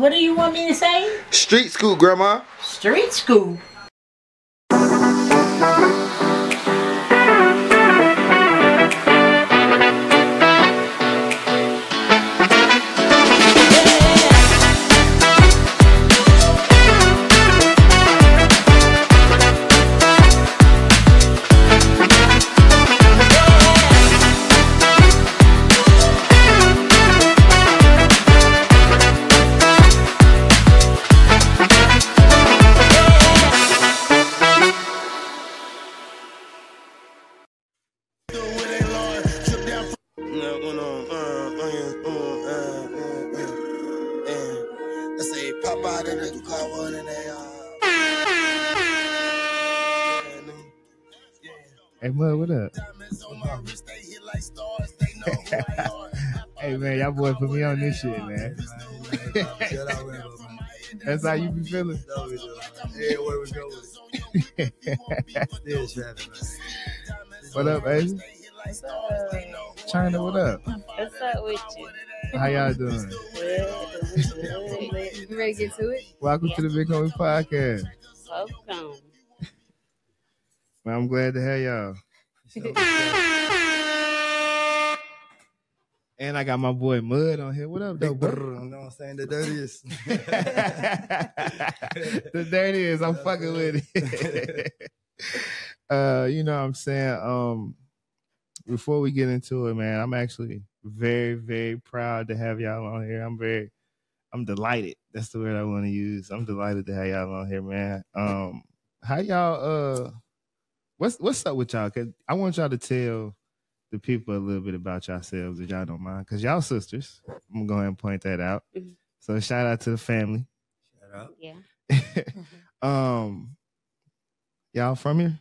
What do you want me to say? Street school, Grandma. Street school. Hey, Mud, what up? Hey, man, y'all boy put me on this shit, man. That's how you be feeling? Everywhere we go with it. Still trapping, man. What up, baby? What's up? Chyna, what up? What's up with you? How y'all doing? Good. You ready to get to it? Welcome to the Bigg Homie Podcast. Welcome. Man, I'm glad to have y'all. And I got my boy Mud on here. What up, though, bro? You know what I'm saying? The dirtiest. The dirtiest. I'm fucking with it. You know what I'm saying? Before we get into it, man, I'm actually very, very proud to have y'all on here. I'm delighted. That's the word I want to use. I'm delighted to have y'all on here, man. How y'all, what's up with y'all? Cause I want y'all to tell the people a little bit about yourselves, if y'all don't mind. Cause y'all sisters. I'm gonna go ahead and point that out. Mm-hmm. So shout out to the family. Shout out. Yeah. Y'all from here?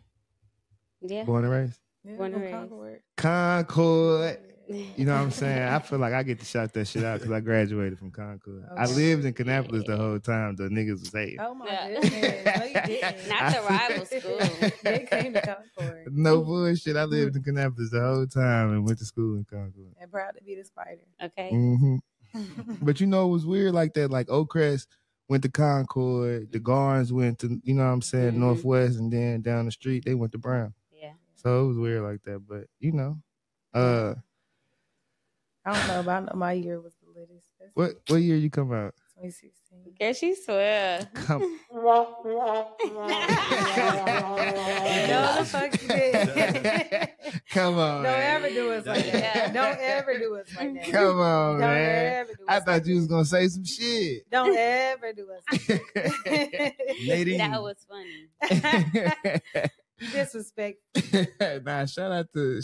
Yeah. Born and raised? Yeah, Born and Concord. Concord. You know what I'm saying? I feel like I get to shout that shit out because I graduated from Concord. I Okay. lived in Kannapolis the whole time the niggas was hating. Oh my Yeah. goodness. No, you didn't. Not the rival school. They came to Concord. No bullshit. I lived in Kannapolis the whole time and went to school in Concord. And proud to be the spider. Okay. hmm But you know it was weird like that. Like Oakcrest went to Concord, the Garns went to, you know what I'm saying, Mhm. Northwest, and then down the street they went to Brown. Yeah. So it was weird like that. But you know, I don't know, but I know my year was the latest. That's what year you come out? 2016. Girl, she swear. Come. No, the fuck you did. Come on. Don't man. ever do us like that. Don't ever do us like that. Come on, Don't man. ever do us I like thought you was that. gonna say some shit. Don't ever do us like that. Nadine. That was funny. Disrespect. Nah, shout out to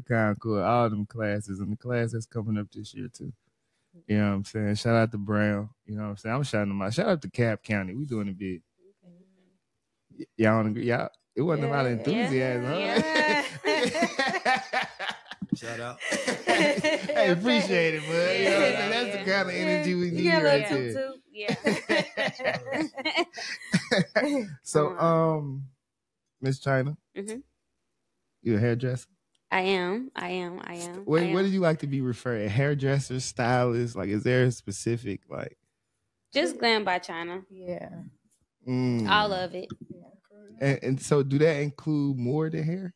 Concord, all them classes, and the class that's coming up this year too. You know what I'm saying? Shout out to Brown. You know what I'm saying? I'm shouting them out. Shout out to Cap County. We doing it big. Y'all don't agree? Y'all, it wasn't a lot of enthusiasm, Yeah. huh? Shout out. Hey, appreciate it, bud. You know what I'm saying? That's the kind of energy we You need get a right little there. Yeah. So, Miss Chyna, Mhm. you a hairdresser? I am. What do you like to be referred? Hairdresser, stylist? Like, is there a specific like? Just Glam by Chyna. Yeah. All of it. And so, do that include more than hair?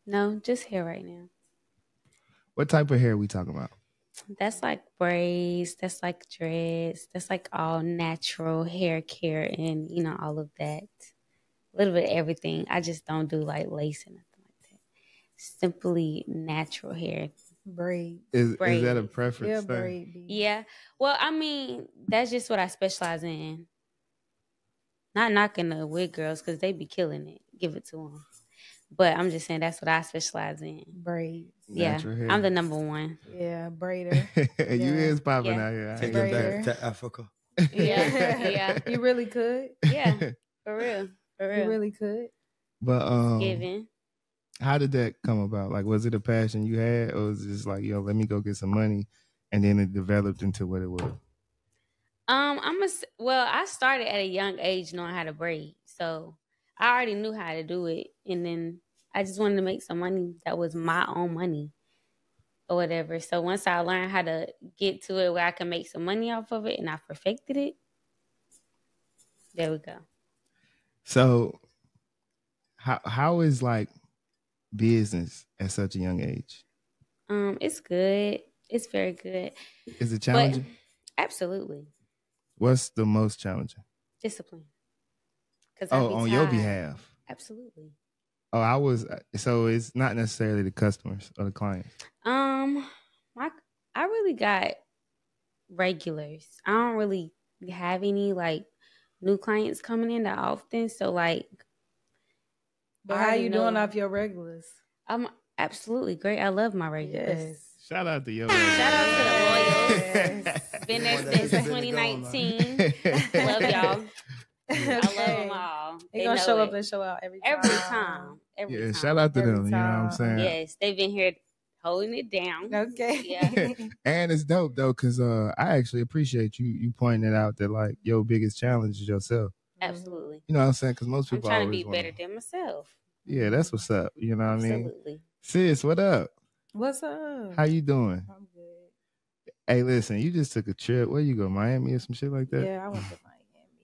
No, just hair right now. What type of hair we talking about? That's like braids. That's like dreads. That's like all natural hair care and, you know, all of that. A little bit of everything. I just don't do like lace or nothing like that. Simply natural hair. Braids. Is that a Braids. preference Yeah, thing? braid. B. Yeah. Well, I mean, that's just what I specialize in. Not knocking the wig girls because they be killing it. Give it to them. But I'm just saying that's what I specialize in. Braids. Natural hair. I'm the number one. Yeah, braider. You is popping Yeah. out here. I Take ain't it gonna back to Africa. Yeah, yeah. You really could. Yeah, for real. For real. You really could. But Giving. how did that come about? Like, was it a passion you had, or was it just like, yo, let me go get some money, and then it developed into what it was? I started at a young age knowing how to braid, so I already knew how to do it, and then I just wanted to make some money that was my own money. or whatever. So once I learned how to get to it where I can make some money off of it and I perfected it, there we go. So how is like business at such a young age? It's good. It's very good. Is it challenging? But absolutely. What's the most challenging? Discipline. On your behalf. Absolutely. So it's not necessarily the customers or the clients. I really got regulars. I don't really have any like new clients coming in that often. So like, But how you doing off your regulars? I'm absolutely great. I love my regulars. Yes. Shout out to your Shout out to the loyals. Yes. Been there since 2019. Love y'all. I love them all. They gonna show up and show out every time. Every Yeah, time. shout out to Every them. You know what I'm time. saying? Yes, they've been here holding it down. Okay. Yeah. And it's dope though, because I actually appreciate you pointing it out that like your biggest challenge is yourself. Absolutely. You know what I'm saying? Because most I'm people trying to always be wanna- better than myself. Yeah, that's what's up. You know what I mean? Absolutely. Sis, what up? What's up? How you doing? I'm good. Hey, listen, you just took a trip. Where you go? Miami or some shit like that? Yeah, I went to Miami.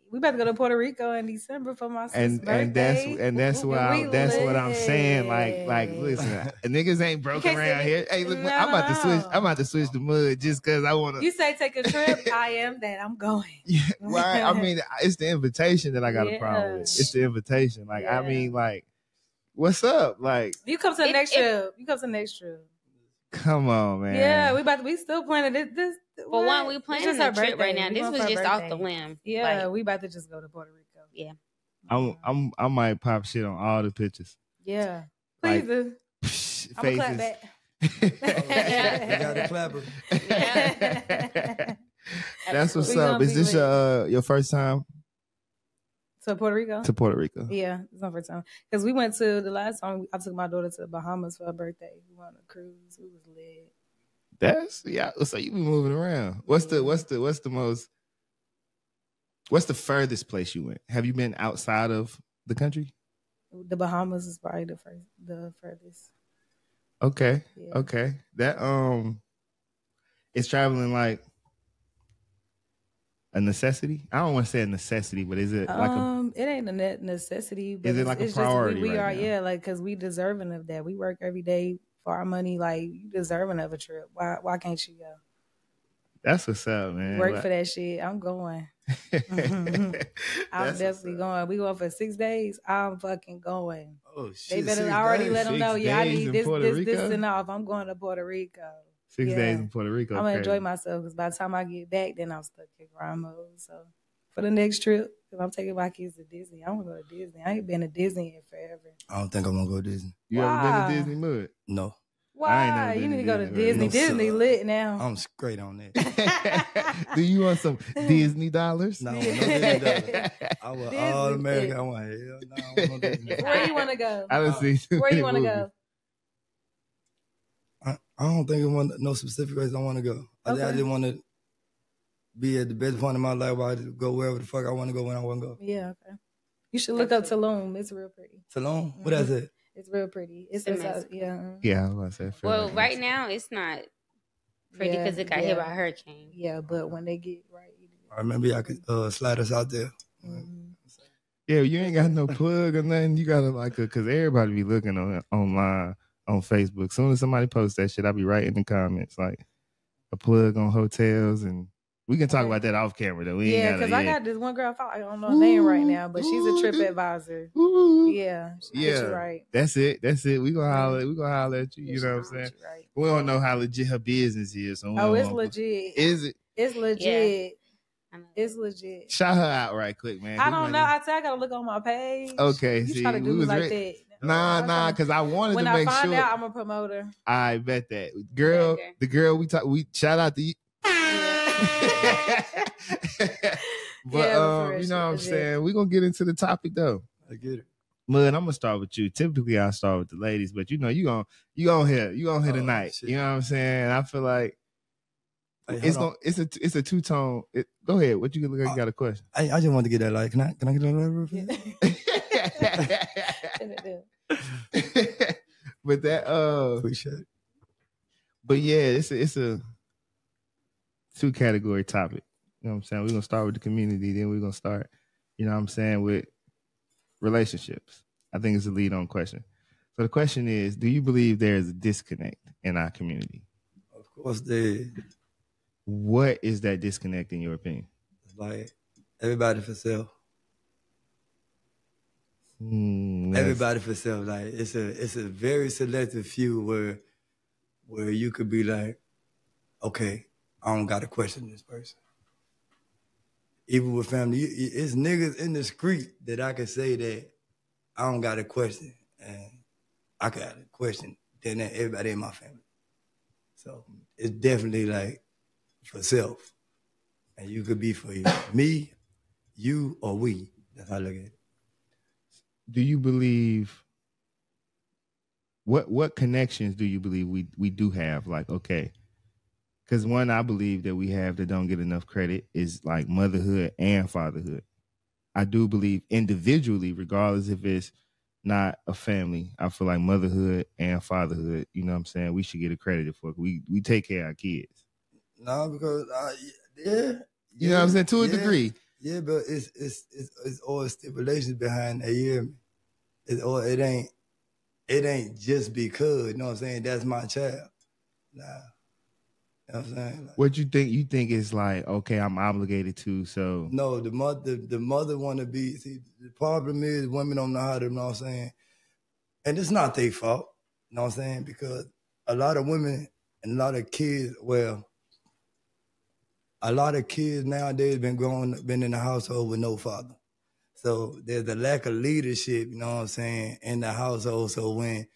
We about to go to Puerto Rico in December for my sister's birthday. And that's what I'm saying. Like listen, niggas ain't broke You can't around say- here. Hey, look, No, I'm about to switch. no. I'm about to switch the mud just because I want to. You say take a trip, I am that. I'm going. Yeah, right. I mean, it's the invitation that I got a problem with. Yeah. It's the invitation. Like, I Yeah. mean, like, what's up? Like, You come to the next trip. You come to the next trip. come on, man. Yeah, we still planning this. For one, we planning It's a just her trip right birthday. now. We This going was for her just off the birthday. whim. Yeah, Like, we about to just go to Puerto Rico. yeah. I might pop shit on all the pictures. Yeah. Please Like, do. Psh, I'm going to clap back. You got a clapper. That's what's We up. gonna Is be this your first time To Puerto Rico? to Puerto Rico? Yeah, it's my first time. Because we went to the last time I took my daughter to the Bahamas for her birthday. We went on a cruise. It was lit. That's So you be moving around. What's the furthest place you went? Have you been outside of the country? The Bahamas is probably the furthest. Okay. Yeah. Okay. That is traveling like a necessity? I don't want to say a necessity, but is it like a It ain't a necessity. But Is it like a it's priority we right are, now? yeah, like because we deserving of that. We work every day for our money. Like you deserving of a trip. Why can't you go? That's what's up, man. Work for that shit. I'm going. I'm definitely going. We going for 6 days. I'm fucking going. Oh They shit! better 6 already days. let them 6 know. Yeah, I days need in this, Puerto this, Rico? and off. I'm going to Puerto Rico. 6 Yeah. days in Puerto Rico. I'm gonna crazy. enjoy myself because by the time I get back, then I'm stuck in grind mode. So for the next trip, because I'm taking my kids to Disney. I want to go to Disney. I ain't been to Disney in forever. I don't think I'm gonna go to Disney. You ever been Why? to Disney Mud? No, Why? never been You need to to go to Disney, Disney. right? Disney No, sir. lit now. I'm straight on that. Do you want some Disney dollars? No, no Disney dollars. I want Disney all American. lit. I want hell no. I want no Disney. Where you want to go? I don't see. too Where many you want to movies. go? I don't think I want no specific place I want to go. I Okay. just want to be at the best point in my life where I just go wherever the fuck I want to go when I want to go. Yeah, okay. You should look up Tulum. It's real pretty. Salon? What is it? It's real pretty. It's It's inside, yeah. Yeah, I was about to say. I feel Well, like right now it's not pretty Yeah, because it got yeah. hit by a hurricane. Yeah, but when they get right, Or maybe I could slide us out there. Yeah, you ain't got no plug or nothing. You gotta because everybody be looking online on Facebook. Soon as somebody posts that shit, I be right in the comments like a plug on hotels, and we can talk about that off camera though. We yeah, ain't because gotta. I got this one girl. I don't know her name right now, but she's a trip advisor. Ooh. Yeah, she Yeah. gets you right. That's it. We gonna holler. We gonna holler at you. You know what I'm saying? Get you right. We don't know how legit her business is. So we Oh, don't it's wanna- legit. Is it? It's legit. I know. It's legit. Shout her out right quick, man. I We don't might know. I gotta look on my page. Okay, you see, try to do we me was like ready- that. Nah, because I wanted When to I make find sure. out, I'm a promoter. I bet that girl, Okay. the girl we shout out to you. But Yeah, for real, you know what I'm shit, saying? We're gonna get into the topic though. I get it. Mud, I'm gonna start with you. Typically I start with the ladies, but you know you gonna hit Oh, tonight. shit. You know what I'm saying? I feel like Hey, it's hold it's a two-tone. Go ahead. What you got a question? on. I just want to get that light. Can I get that light real fast? But that Appreciate it. But yeah, it's a 2-category topic. You know what I'm saying? We're gonna start with the community, then we're gonna start, you know what I'm saying, with relationships. I think it's a lead on question. So the question is, do you believe there is a disconnect in our community? Of course, they What is that disconnect in your opinion? like everybody for self. Everybody for self. Like it's a very selective few where you could be like, okay, I don't got to question this person. Even with family, it's niggas in the street that I can say that I don't got to question, and I got to question then everybody in my family. So it's definitely like for self, and you could be for you, me, you, or we. That's how I look at it. Do you believe what connections do you believe we do have? Like, okay, because one I believe that we have that don't get enough credit is like motherhood and fatherhood. I do believe individually, regardless if it's not a family, I feel like motherhood and fatherhood, you know what I'm saying, we should get accredited for. We take care of our kids. No, because You know what I'm saying? To a degree. Yeah, but it's all stipulations behind that. You hear me? It ain't just because, you know what I'm saying, that's my child. Nah. You know what I'm saying? Like, What you think? You think it's like, okay, I'm obligated to, so. No, the mother want to be. See, the problem is women don't know how to. You know what I'm saying? And it's not their fault. You know what I'm saying? Because a lot of women and a lot of kids, a lot of kids nowadays been in the household with no father. So there's a lack of leadership. You know what I'm saying, in the household. So when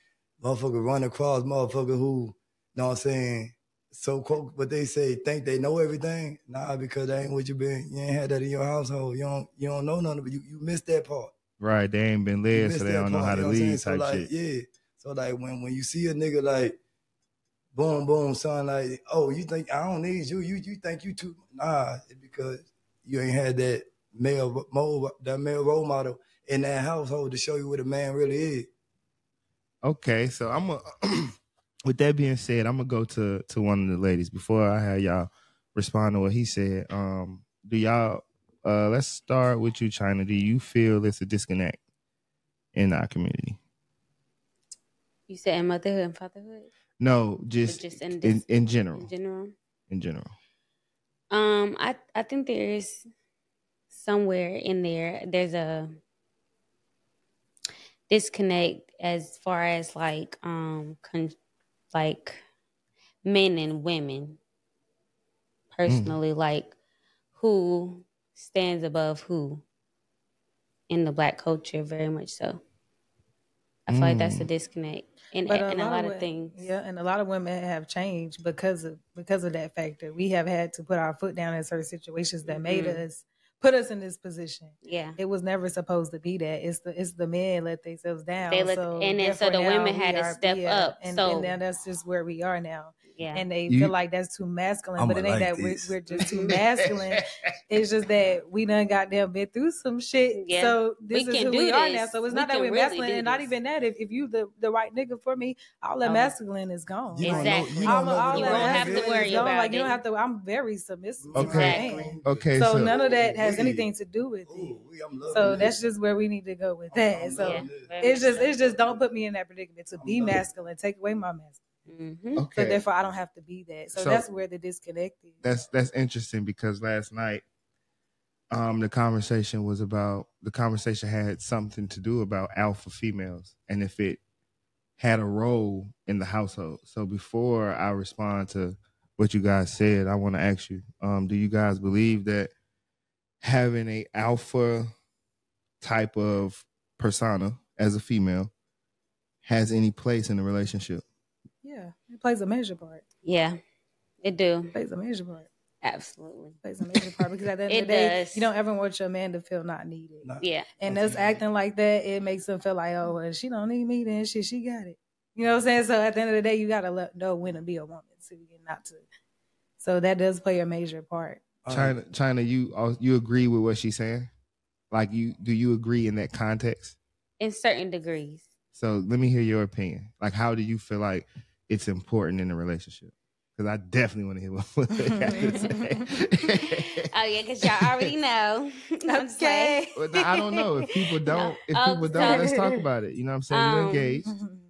motherfuckers run across motherfuckers who, you know what I'm saying, so quote, what they say, think they know everything. Nah, because that ain't what you ain't had that in your household. You don't know nothing, but you missed that part. Right, they ain't been led, so they don't know how to lead type shit. Yeah. So like when you see a nigga like, boom, boom, son, like, oh, you think I don't need you? You think you too? Nah, it's because you ain't had that male role model in that household to show you what a man really is. Okay, so I'm a. With that being said, I'm gonna go to one of the ladies before I have y'all respond to what he said. Do y'all? Let's start with you, Chyna. Do you feel it's a disconnect in our community? You said in motherhood and fatherhood? No, just in general. In general. I think there is somewhere in there's a disconnect as far as like men and women personally, like who stands above who in the Black culture, very much so. I feel like that's a disconnect in a lot of things. Yeah, and a lot of women have changed because of that factor. We have had to put our foot down in certain situations that made us put us in this position. Yeah, it was never supposed to be that. It's the men let themselves down. So the women had to step up. And now that's just where we are now. Yeah, and they feel like that's too masculine, but it ain't that we're just too masculine. It's just that we done goddamn been through some shit. Yeah. So this is who we are now. So it's not that we're masculine, and not even that. If you the right nigga for me, all that masculine is gone. Exactly. All that you don't have to worry about like, it. You don't have to. I'm very submissive. Okay. Okay. So none of that has anything to do with it. So that's just where we need to go with that. So it's just don't put me in that predicament to be masculine. Take away my masculine. Okay. So therefore, I don't have to be that. So that's where the disconnect is. That's interesting because last night, the conversation had something to do about alpha females and if it had a role in the household. So before I respond to what you guys said, I want to ask you: do you guys believe that having a alpha type of persona as a female has any place in the relationship? Yeah, it plays a major part. Yeah, it do. It plays a major part. Absolutely. It plays a major part because at the end of the day, you don't ever want your man to feel not needed. No. Yeah. And us acting like that, it makes them feel like, oh, well, she don't need me, then shit, she got it. You know what I'm saying? So at the end of the day, you got to know when to be a woman too and not to. So that does play a major part. Chyna, you agree with what she's saying? Like, do you agree in that context? In certain degrees. So let me hear your opinion. Like, how do you feel like it's important in a relationship? because I definitely want to hear what Mud got to say. Oh yeah, because y'all already know. Okay. Well, I don't know if people don't. Let's talk about it. You know what I'm saying? You engaged.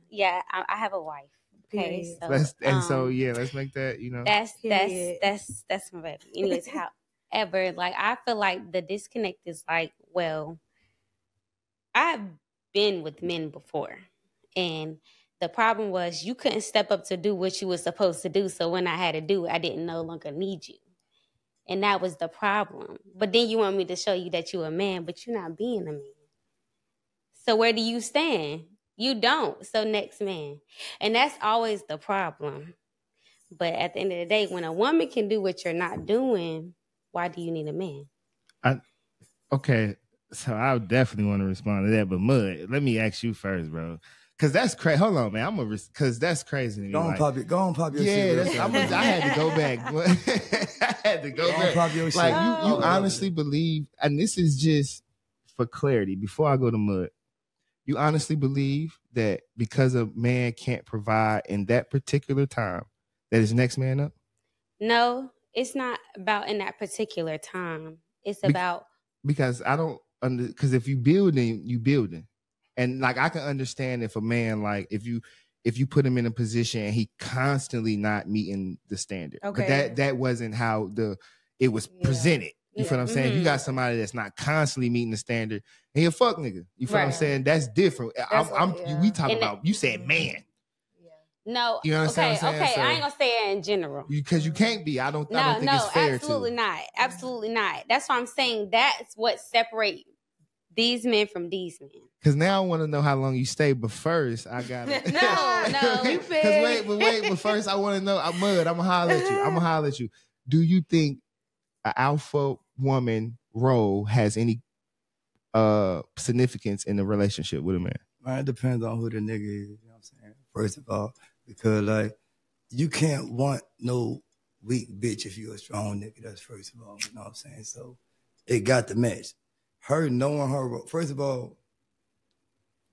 Yeah, I have a wife. Okay, so let's make that. You know, that's my baby. Anyways, however, like I feel like the disconnect is like, well, I've been with men before, and the problem was you couldn't step up to do what you were supposed to do. So when I had to do it, I didn't no longer need you. And that was the problem. But then you want me to show you that you're a man, but you're not being a man. So where do you stand? You don't. So next man. And that's always the problem. But at the end of the day, when a woman can do what you're not doing, why do you need a man? Okay. So I definitely want to respond to that. But Mud, let me ask you first, bro. Cause that's crazy. Hold on, man. Cause that's crazy to me. Go on, pop your shit. I had to go back. I had to go back. Pop your shit. Like you honestly believe, and this is just for clarity. Before I go to Mud, you honestly believe that because a man can't provide in that particular time, that his next man up? No, it's not about in that particular time. It's about because I don't because if you building, you building. And like I can understand if a man like if you put him in a position and he constantly not meeting the standard. Okay. But that wasn't how it was presented. You feel what I'm saying? If you got somebody that's not constantly meeting the standard and he a fuck nigga. You feel what I'm saying? That's different. We talk about you said man. No, you understand what I'm saying? Okay, so, I ain't gonna say it in general. Because you can't be. I don't think it's fair absolutely not. Absolutely not. That's why I'm saying that's what separates these men from these men. Because now I want to know how long you stay, but first I gotta No. But first I want to know. Mud, I'm gonna holler at you. Do you think an alpha woman role has any significance in the relationship with a man? Man, it depends on who the nigga is. You know what I'm saying? First of all, because like you can't want no weak bitch if you're a strong nigga. That's first of all. You know what I'm saying? So it got to match. Her knowing her. First of all,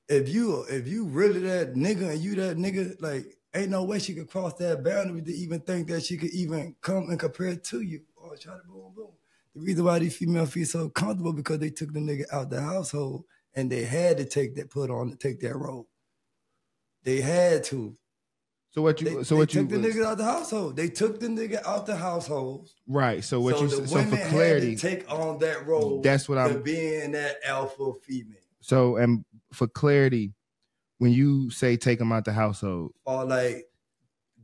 if you really that nigga and you that nigga, like ain't no way she could cross that boundary to even think that she could even come and compare it to you or try to boom boom. The reason why these females feel so comfortable because they took the nigga out the household and they had to take that role. They had to. They took the nigga out the household. They took the nigga out the household. Right. So for had clarity, to take on that role. That's what I'm being that alpha female. So and for clarity, when you say take them out the household, or like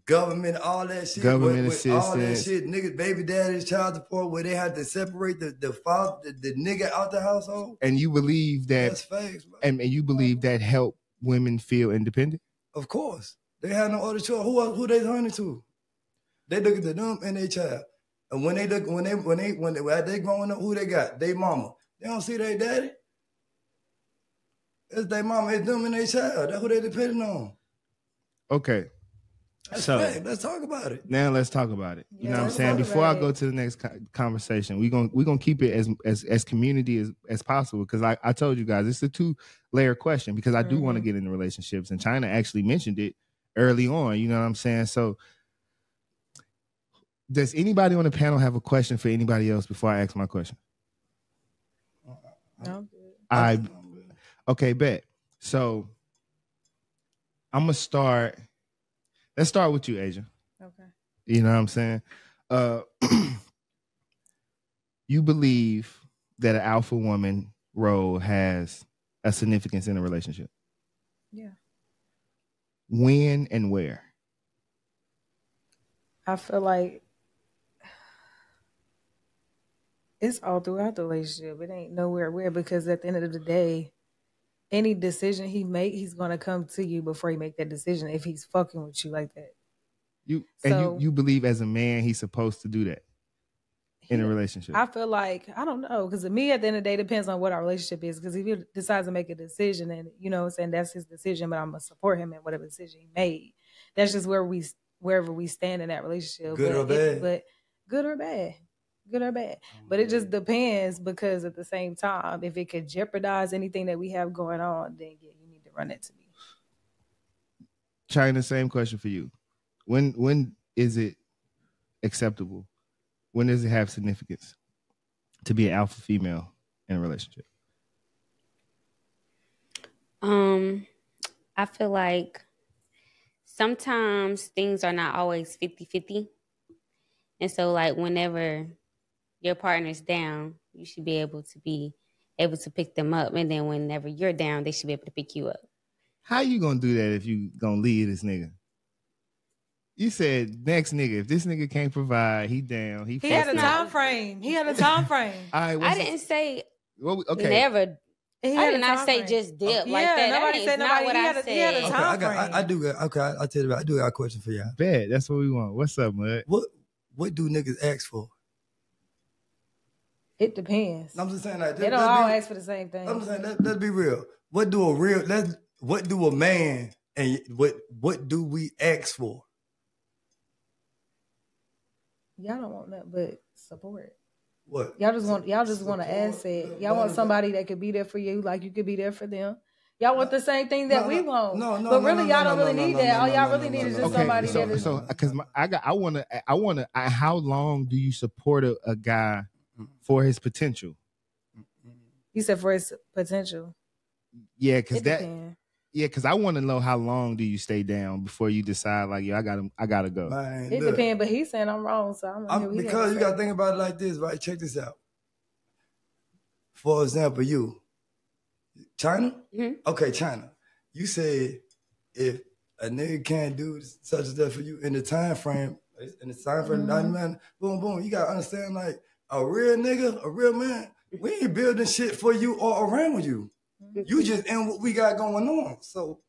government, all that shit, government assistance, all that shit, niggas, baby daddy's child support, where they had to separate the father, the nigga out the household. And you believe that that's facts, bro. And you believe that help women feel independent? Of course. They had no other choice. Who they turning to? They look at them and their child. And when they growing up, who they got? They mama. They don't see their daddy. It's their mama, it's them and their child. That's who they depending on. Okay. That's right. Let's talk about it. Now let's talk about it. You know what I'm saying? Before I go to the next conversation, we're gonna keep it as community as possible, because I told you guys it's a 2-layer question, because I do want to get into relationships, and Chyna actually mentioned it early on. You know what I'm saying? So does anybody on the panel have a question for anybody else before I ask my question? No. Okay, bet. So I'm gonna start. Let's start with you, Asia. Okay. You know what I'm saying? You believe that an alpha woman role has a significance in a relationship? Yeah. When and where? I feel like it's all throughout the relationship. It ain't nowhere where, because at the end of the day, any decision he make, he's gonna come to you before he make that decision if he's fucking with you like that. You believe as a man he's supposed to do that in a relationship? I feel like, I don't know, because to me at the end of the day, it depends on what our relationship is. Because if he decides to make a decision, and you know what I'm saying, that's his decision, but I'm gonna support him in whatever decision he made. That's just wherever we stand in that relationship. Good or bad. But good or bad. Good or bad. But it just depends, because at the same time, if it could jeopardize anything that we have going on, then yeah, you need to run it to me. Chyna, same question for you. When is it acceptable? When does it have significance to be an alpha female in a relationship? I feel like sometimes things are not always 50-50. And so like whenever your partner's down, you should be able to pick them up. And then whenever you're down, they should be able to pick you up. How you gonna do that if you gonna leave this nigga? You said next nigga. If this nigga can't provide, he down. He had a time frame. All right, I didn't say okay. Never. I did not say just dip like that. Nobody said nobody. He had a time frame. I do. Okay, I'll tell you about. I do got a question for y'all. Bet that's what we want. What's up, Mud? What do niggas ask for? It depends. I'm just saying that they don't all ask for the same thing. I'm just saying let's be real. What do a man and what do we ask for? Y'all don't want nothing but support. What? Y'all just want an asset. Y'all want somebody that could be there for you, like you could be there for them. Y'all want the same thing that we want. But really, y'all don't really need that. All y'all really need is just somebody that is. So, because I want to. How long do you support a guy for his potential? You said for his potential. Yeah, because I want to know how long do you stay down before you decide like, yo, I gotta go. Man, it depends, but he's saying I'm wrong, so because you gotta think about it like this, right? Check this out. For example, you, Chyna? Mm-hmm. Okay, Chyna. You said if a nigga can't do such and such for you in the time frame, man, boom, boom. You gotta understand, like a real nigga, a real man, we ain't building shit for you or around you. You just in what we got going on. So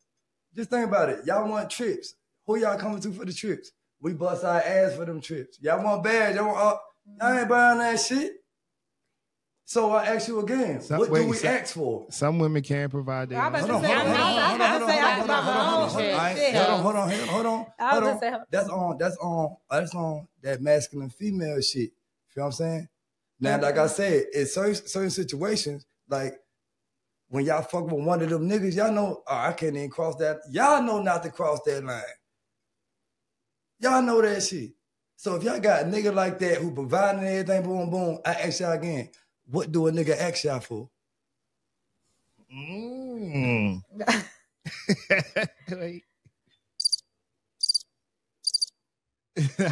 just think about it. Y'all want trips. Who y'all coming to for the trips? We bust our ass for them trips. Y'all want bags. Y'all ain't buying that shit. So I ask you again, what do we ask for? Some women can't provide that. Hold on. That's on that masculine female shit. You feel what I'm saying? Now, like I said, in certain situations, like when y'all fuck with one of them niggas, y'all know, I can't even cross that. Y'all know not to cross that line. Y'all know that shit. So if y'all got a nigga like that who providing everything, boom, boom, I ask y'all again, what do a nigga ask y'all for?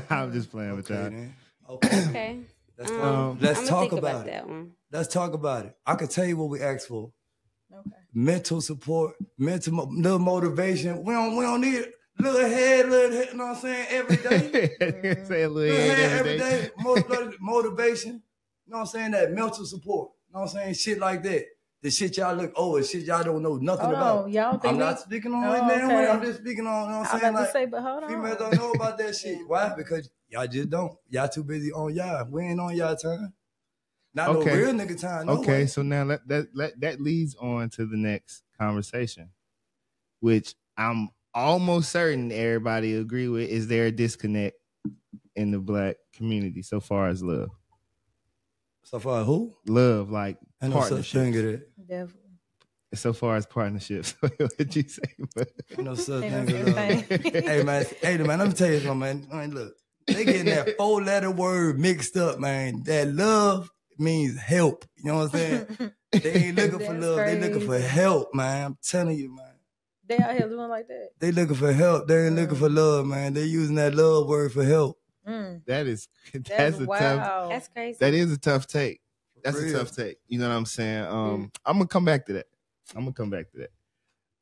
I'm just playing with that. Okay. Let's talk about it. Let's talk about it. I can tell you what we ask for. Okay. Mental support, little motivation. We don't need little head, you know what I'm saying, every day. Say a little head every day. Motivation. You know what I'm saying? That mental support. You know what I'm saying? Shit like that. The shit y'all look over, shit y'all don't know nothing about. Y'all think I'm not speaking on it damn way. I'm just speaking on, you know what I'm saying? Like, say, but hold on. Females don't know about that shit. Why? Because y'all just don't. Y'all too busy on y'all. We ain't on y'all time. Not no real nigga time. No way. So now that leads on to the next conversation, which I'm almost certain everybody agree with. Is there a disconnect in the Black community so far as love? So far as who? Love, like partnerships. Definitely. So far as partnerships, what'd you say? No such thing as love. Hey man, let me tell you something, man. Look, they getting that 4-letter word mixed up, man. That love means help. You know what I'm saying? They ain't looking for love. Crazy. They looking for help, man. I'm telling you, man. They out here doing like that. They looking for help. They ain't looking for love, man. They using that love word for help. That's a wow. tough. That's crazy. That is a tough take. That's a tough take. You know what I'm saying? I'm gonna come back to that.